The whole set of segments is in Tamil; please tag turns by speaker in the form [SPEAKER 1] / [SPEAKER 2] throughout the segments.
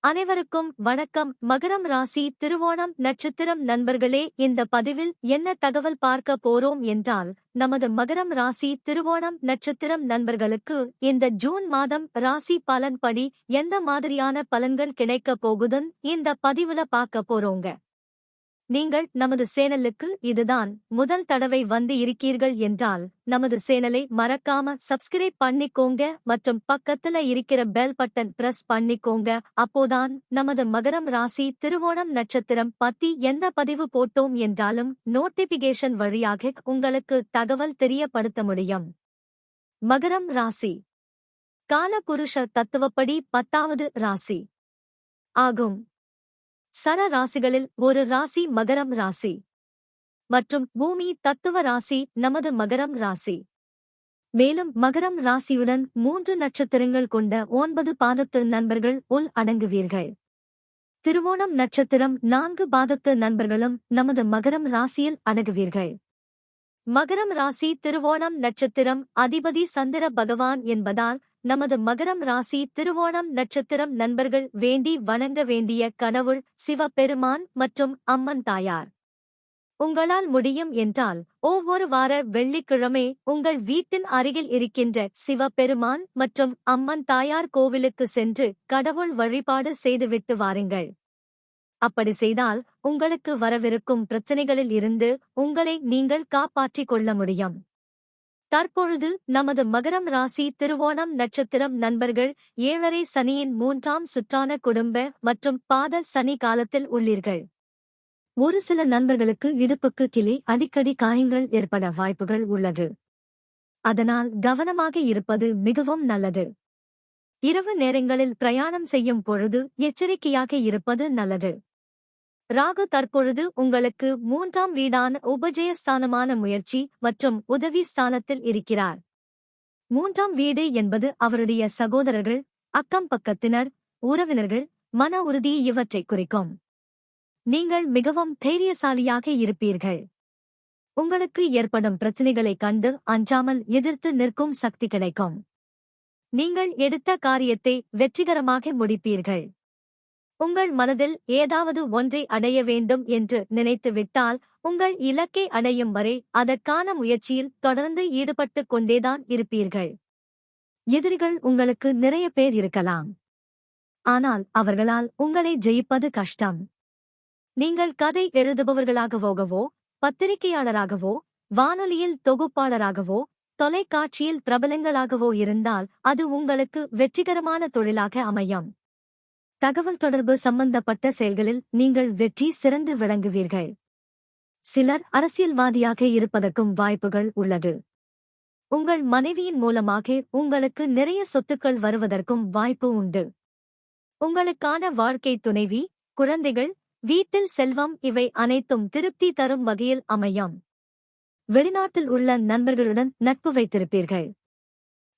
[SPEAKER 1] அனைவருக்கும் வணக்கம். மகரம் ராசி திருவோணம் நட்சத்திரம் நண்பர்களே, இந்த பதிவில் என்ன தகவல் பார்க்க போறோம் என்றால், நமது மகரம் ராசி திருவோணம் நட்சத்திரம் நண்பர்களுக்கு இந்த ஜூன் மாதம் ராசி பலன் படி எந்த மாதிரியான பலன்கள் கிடைக்கப் போகுதுன்னு இந்த பதிவுல பார்க்க போறோங்க. நீங்கள் நமது சேனலுக்கு இதுதான் முதல் தடவை வந்து இருக்கீர்கள் என்றால் நமது சேனலை மறக்காம சப்ஸ்கிரைப் பண்ணிக்கோங்க மற்றும் பக்கத்துல இருக்கிற பெல் பட்டன் பிரஸ் பண்ணிக்கோங்க. அப்போதான் நமது மகரம் ராசி திருவோணம் நட்சத்திரம் பத்தி எந்த பதிவு போட்டோம் என்றாலும் நோட்டிபிகேஷன் வழியாக உங்களுக்கு தகவல் தெரியப்படுத்த முடியும். மகரம் ராசி காலபுருஷ தத்துவப்படி 10வது ராசி ஆகும். சர ராசிகளில் ஒரு ராசி மகரம் ராசி மற்றும் பூமி தத்துவ ராசி நமது மகரம் ராசி. மேலும் மகரம் ராசியுடன் 3 நட்சத்திரங்கள் கொண்ட 9 பாதத்து நண்பர்கள் உள் அடங்குவீர்கள். திருவோணம் நட்சத்திரம் 4 பாதத்து நண்பர்களும் நமது மகரம் ராசியில் அடங்குவீர்கள். மகரம் ராசி திருவோணம் நட்சத்திரம் அதிபதி சந்திர பகவான் என்பதால் நமது மகரம் ராசி திருவோணம் நட்சத்திரம் நண்பர்கள் வேண்டி வணங்க வேண்டிய கடவுள் சிவபெருமான் மற்றும் அம்மன் தாயார். உங்களால் முடியும் என்றால் ஒவ்வொரு வார வெள்ளிக்கிழமை உங்கள் வீட்டின் அருகில் இருக்கின்ற சிவபெருமான் மற்றும் அம்மன் தாயார் கோவிலுக்கு சென்று கடவுள் வழிபாடு செய்துவிட்டு வாருங்கள். அப்படி செய்தால் உங்களுக்கு வரவிருக்கும் பிரச்சனைகளில் இருந்து உங்களை நீங்கள் காப்பாற்றிக் கொள்ள முடியும். தற்பொழுது நமது மகரம் ராசி திருவோணம் நட்சத்திரம் நண்பர்கள் 7.5 சனியின் 3ஆம் சுற்றான குடும்ப மற்றும் பாத சனி காலத்தில் உள்ளீர்கள். ஒரு சில நண்பர்களுக்கு இடுப்புக்கு கிளி அடிக்கடி காயங்கள் ஏற்பட வாய்ப்புகள் உள்ளது. அதனால் கவனமாக இருப்பது மிகவும் நல்லது. இரவு நேரங்களில் பிரயாணம் செய்யும் பொழுது எச்சரிக்கையாக இருப்பது நல்லது. ராகு தற்பொழுது உங்களுக்கு 3ஆம் வீடான உபஜயஸ்தானமான முயற்சி மற்றும் உதவி ஸ்தானத்தில் இருக்கிறார். 3ஆம் வீடு என்பது அவருடைய சகோதரர்கள், அக்கம் பக்கத்தினர், உறவினர்கள், மன உறுதி இவற்றை குறிக்கும். நீங்கள் மிகவும் தைரியசாலியாக இருப்பீர்கள். உங்களுக்கு ஏற்படும் பிரச்சினைகளைக் கண்டு அஞ்சாமல் எதிர்த்து நிற்கும் சக்தி கிடைக்கும். நீங்கள் எடுத்த காரியத்தை வெற்றிகரமாக முடிப்பீர்கள். உங்கள் மனதில் ஏதாவது ஒன்றை அடைய வேண்டும் என்று நினைத்துவிட்டால் உங்கள் இலக்கை அடையும் வரை அதற்கான முயற்சியில் தொடர்ந்து ஈடுபட்டுக் கொண்டேதான் இருப்பீர்கள். எதிரிகள் உங்களுக்கு நிறைய பேர் இருக்கலாம். ஆனால் அவர்களால் உங்களை ஜெயிப்பது கஷ்டம். நீங்கள் கதை எழுதுபவர்களாகவோ, பத்திரிகையாளராகவோ, வானொலியில் தொகுப்பாளராகவோ, தொலைக்காட்சியில் பிரபலங்களாகவோ இருந்தால் அது உங்களுக்கு வெற்றிகரமான தொழிலாக அமையும். தகவல் தொடர்பு சம்பந்தப்பட்ட செயல்களில் நீங்கள் வெற்றி சிறந்து விளங்குவீர்கள். சிலர் அரசியல்வாதியாக இருப்பதற்கும் வாய்ப்புகள் உள்ளது. உங்கள் மனைவியின் மூலமாக உங்களுக்கு நிறைய சொத்துக்கள் வருவதற்கும் வாய்ப்பு உண்டு. உங்களுக்கான வாழ்க்கை துணைவி, குழந்தைகள், வீட்டில் செல்வம் இவை அனைத்தும் திருப்தி தரும் வகையில் அமையும். வெளிநாட்டில் உள்ள நண்பர்களுடன் நட்பு வைத்திருப்பீர்கள்.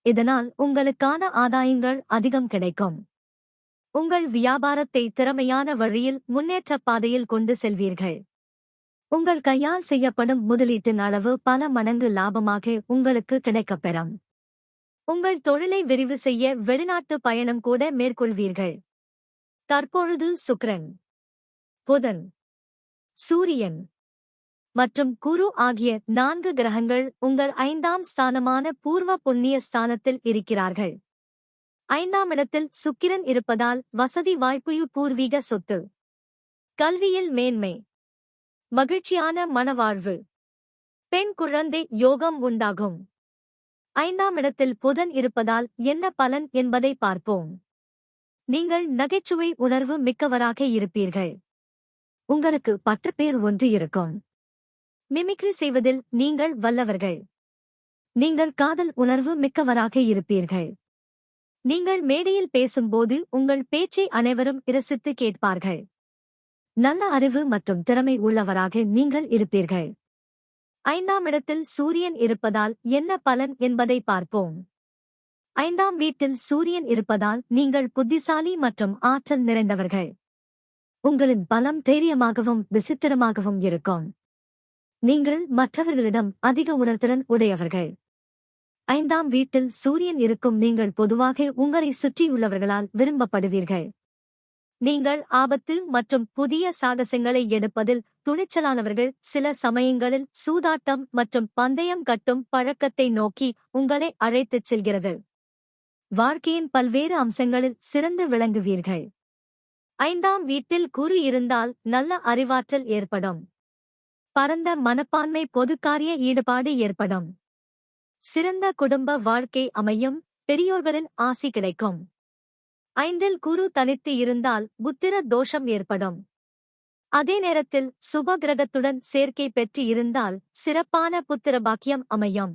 [SPEAKER 1] இதனால் உங்களுக்கான ஆதாயங்கள் அதிகம் கிடைக்கும். உங்கள் வியாபாரத்தை திறமையான வழியில் முன்னேற்ற பாதையில் கொண்டு செல்வீர்கள். உங்கள் கையால் செய்யப்படும் முதலீட்டின் அளவு பல மடங்கு லாபமாக உங்களுக்கு கிடைக்கப்பெறும். உங்கள் தொழிலை விரிவு செய்ய வெளிநாட்டு பயணம் கூட மேற்கொள்வீர்கள். தற்பொழுது சுக்கிரன், புதன், சூரியன் மற்றும் குரு ஆகிய 4 கிரகங்கள் உங்கள் 5ஆம் ஸ்தானமான பூர்வ புண்ணிய ஸ்தானத்தில் இருக்கிறார்கள். 5ஆம் இடத்தில் சுக்கிரன் இருப்பதால் வசதி வாய்ப்பு, பூர்வீக சொத்து, கல்வியில் மேன்மை, மகிழ்ச்சியான மனவாழ்வு, பெண் குழந்தை யோகம் உண்டாகும். 5ஆம் இடத்தில் புதன் இருப்பதால் என்ன பலன் என்பதை பார்ப்போம். நீங்கள் நகைச்சுவை உணர்வு மிக்கவராக இருப்பீர்கள். உங்களுக்கு பட்டப்பேர் ஒன்று இருக்கும். மிமிக்ரி செய்வதில் நீங்கள் வல்லவர்கள். நீங்கள் காதல் உணர்வு மிக்கவராக இருப்பீர்கள். நீங்கள் மேடையில் பேசும்போது உங்கள் பேச்சை அனைவரும் இரசித்து கேட்பார்கள். நல்ல அறிவு மற்றும் திறமை உள்ளவராக நீங்கள் இருப்பீர்கள். 5ஆம் இடத்தில் சூரியன் இருப்பதால் என்ன பலன் என்பதை பார்ப்போம். 5ஆம் வீட்டில் சூரியன் இருப்பதால் நீங்கள் புத்திசாலி மற்றும் ஆற்றல் நிறைந்தவர்கள். உங்களின் பலம் தைரியமாகவும் விசித்திரமாகவும் இருக்கும். நீங்கள் மற்றவர்களிடம் அதிக உணர்திறன் உடையவர்கள். 5ஆம் வீட்டில் சூரியன் இருக்கும் நீங்கள் பொதுவாக உங்களை சுற்றியுள்ளவர்களால் விரும்பப்படுவீர்கள். நீங்கள் ஆபத்து மற்றும் புதிய சாகசங்களை எடுப்பதில் துணிச்சலானவர்கள். சில சமயங்களில் சூதாட்டம் மற்றும் பந்தயம் கட்டும் பழக்கத்தை நோக்கி உங்களை அழைத்துச் செல்கிறது. வாழ்க்கையின் பல்வேறு அம்சங்களில் சிறந்து விளங்குவீர்கள். 5ஆம் வீட்டில் குரு இருந்தால் நல்ல அறிவாற்றல் ஏற்படும். பரந்த மனப்பான்மை, பொதுக்காரிய ஈடுபாடு ஏற்படும். சிறந்த குடும்ப வாழ்க்கை அமையும். பெரியோர்களின் ஆசி கிடைக்கும். 5இல் குரு தனித்து இருந்தால் புத்திர தோஷம் ஏற்படும். அதே நேரத்தில் சுப கிரகத்துடன் சேர்க்கை பெற்று இருந்தால் சிறப்பான புத்திர பாக்கியம் அமையும்.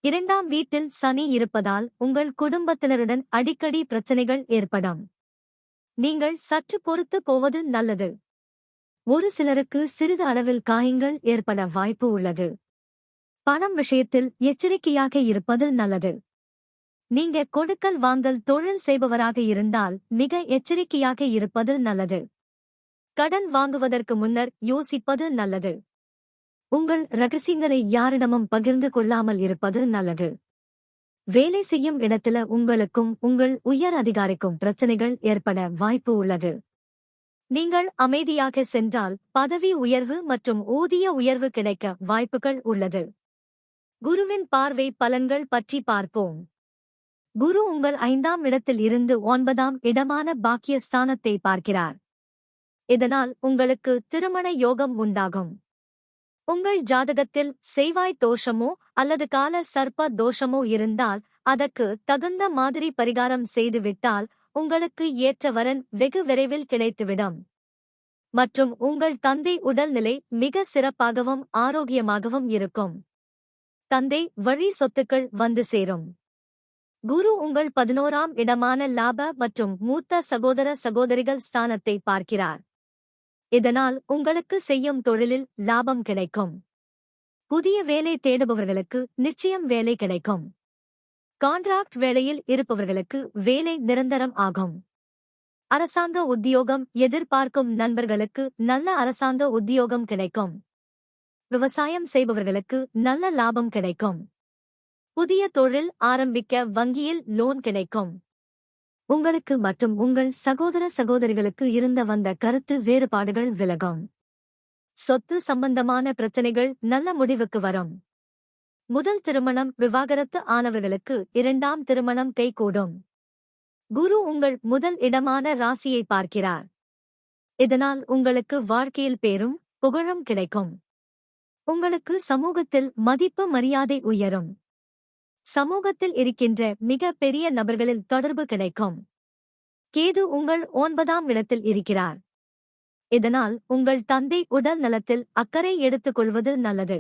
[SPEAKER 1] 2ஆம் வீட்டில் சனி இருப்பதால் உங்கள் குடும்பத்தினருடன் அடிக்கடி பிரச்சனைகள் ஏற்படும். நீங்கள் சற்று பொறுத்து போவது நல்லது. ஒரு சிலருக்கு சிறிது அளவில் காயங்கள் ஏற்பட வாய்ப்பு உள்ளது. பணம் விஷயத்தில் எச்சரிக்கையாக இருப்பது நல்லது. நீங்க கொடுக்கல் வாங்கல் தொழில் செய்பவராக இருந்தால் மிக எச்சரிக்கையாக இருப்பது நல்லது. கடன் வாங்குவதற்கு முன்னர் யோசிப்பது நல்லது. உங்கள் ரகசியங்களை யாரிடமும் பகிர்ந்து கொள்ளாமல் இருப்பது நல்லது. வேலை செய்யும் இடத்துல உங்களுக்கும் உங்கள் உயர் அதிகாரிக்கும் பிரச்சனைகள் ஏற்பட வாய்ப்பு உள்ளது. நீங்கள் அமைதியாக சென்றால் பதவி உயர்வு மற்றும் ஊதிய உயர்வு கிடைக்க வாய்ப்புகள் உள்ளது. குருவின் பார்வை பலன்கள் பற்றி பார்ப்போம். குரு உங்கள் 5ஆம் இடத்தில் இருந்து 9ஆம் இடமான பாக்கியஸ்தானத்தை பார்க்கிறார். இதனால் உங்களுக்கு திருமண யோகம் உண்டாகும். உங்கள் ஜாதகத்தில் செவ்வாய் தோஷமோ அல்லது கால சர்ப்ப தோஷமோ இருந்தால் அதற்கு தகுந்த மாதிரி பரிகாரம் செய்துவிட்டால் உங்களுக்கு ஏற்ற வரன் வெகு விரைவில் கிடைத்துவிடும். மற்றும் உங்கள் தந்தை உடல்நிலை மிக சிறப்பாகவும் ஆரோக்கியமாகவும் இருக்கும். தந்தை வழி சொத்துக்கள் வந்து சேரும். குரு உங்கள் 11ஆம் இடமான லாப மற்றும் மூத்த சகோதர சகோதரிகள் ஸ்தானத்தை பார்க்கிறார். இதனால் உங்களுக்கு செய்யும் தொழிலில் லாபம் கிடைக்கும். புதிய வேலை தேடுபவர்களுக்கு நிச்சயம் வேலை கிடைக்கும். கான்ட்ராக்ட் வேலையில் இருப்பவர்களுக்கு வேலை நிரந்தரம் ஆகும். அரசாங்க உத்தியோகம் எதிர்பார்க்கும் நண்பர்களுக்கு நல்ல அரசாங்க உத்தியோகம் கிடைக்கும். விவசாயம் செய்பவர்களுக்கு நல்ல லாபம் கிடைக்கும். புதிய தொழில் ஆரம்பிக்க வங்கியில் லோன் கிடைக்கும். உங்களுக்கு மற்றும் உங்கள் சகோதர சகோதரிகளுக்கு இருந்து வந்த கருத்து வேறுபாடுகள் விலகும். சொத்து சம்பந்தமான பிரச்சனைகள் நல்ல முடிவுக்கு வரும். முதல் திருமணம் விவாகரத்து ஆனவர்களுக்கு 2ஆம் திருமணம் கைகூடும். குரு உங்கள் முதல் இடமான ராசியை பார்க்கிறார். இதனால் உங்களுக்கு வாழ்க்கையில் பேரும் புகழும் கிடைக்கும். உங்களுக்கு சமூகத்தில் மதிப்பு மரியாதை உயரும். சமூகத்தில் இருக்கின்ற மிக பெரிய நபர்களில் தொடர்பு கிடைக்கும். கேது உங்கள் 9ஆம் இடத்தில் இருக்கிறார். இதனால் உங்கள் தந்தை உடல் நலத்தில் அக்கறை எடுத்துக் கொள்வது நல்லது.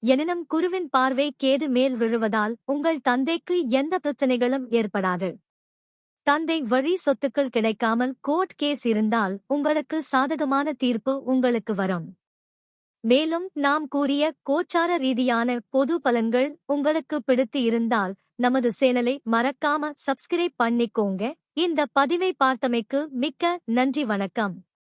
[SPEAKER 1] எனினும் குருவின் பார்வை கேது மேல் விழுவதால் உங்கள் தந்தைக்கு எந்த பிரச்சனைகளும் ஏற்படாது. தந்தை வழி சொத்துக்கள் கிடைக்காமல் கோர்ட் கேஸ் இருந்தால் உங்களுக்கு சாதகமான தீர்ப்பு உங்களுக்கு வரும். மேலும் நாம் கூறிய கோச்சார ரீதியான பொது பலன்கள் உங்களுக்கு பிடித்து இருந்தால் நமது சேனலை மறக்காம சப்ஸ்கிரைப் பண்ணிக்கோங்க. இந்த பதிவை பார்த்தமைக்கு மிக்க நன்றி. வணக்கம்.